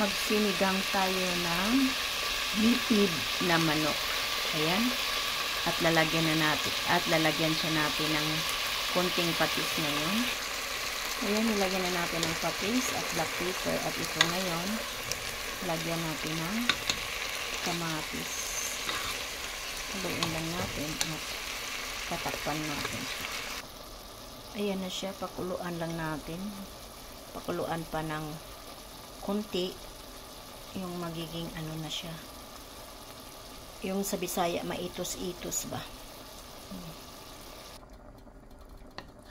magsinigang tayo ng native na manok. Ayan. At lalagyan siya natin ng konting patis ngayon. Ayan, nilagyan na natin ng patis at black pepper. At ito ngayon, lagyan natin ng kamatis. Haluin lang natin at tatakpan natin siya. Ayan na siya, pakuluan lang natin. Pakuluan pa ng konti yung magiging ano na siya. Yung sa Bisaya, maitos-itos ba?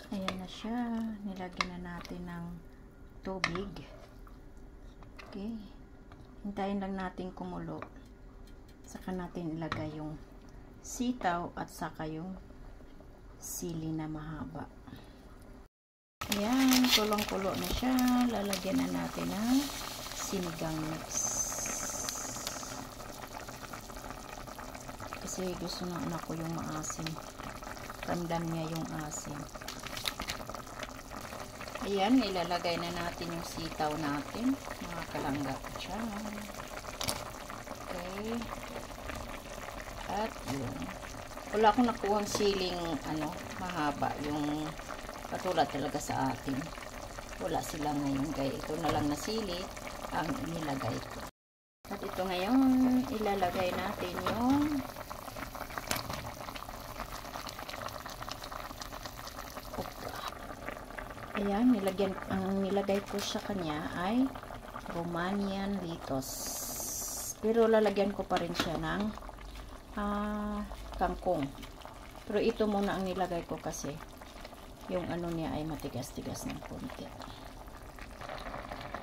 Ayan na siya. Nilagyan na natin ng tubig. Okay. Hintayin lang natin kumulo. Saka natin ilagay yung sitaw at saka yung sili na mahaba. Ayan, kulong-kulo na siya. Lalagyan na natin ng sinigang mix. Kasi gusto ng anak ko yung maasim. Ramdam niya yung asim. Ayan, ilalagay na natin yung sitaw natin. Mga kalangga siya. Okay. At yun. Wala akong nakuhang siling mahaba. Yung katulad talaga sa atin. Wala sila ngayon. Kaya ito na lang na sili ang inilagay ko. At ito ngayon, ilalagay natin yung ayan, ang nilagay ko sa kanya ay Romanian lettuce. Pero lalagyan ko pa rin siya ng kangkong. Pero ito muna ang nilagay ko kasi yung ano niya ay matigas-tigas ng konti.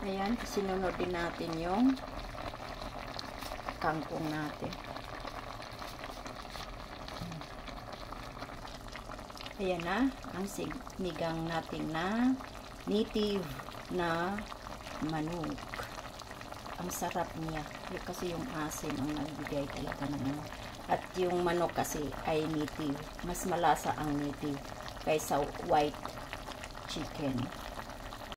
Ayan, sinunod din natin yung kangkong natin. Ayan na, ang sinigang natin na native na manok. Ang sarap niya. Kasi yung asin ang nagbigay talaga ng ano. At yung manok kasi ay native. Mas malasa ang native kaysa white chicken.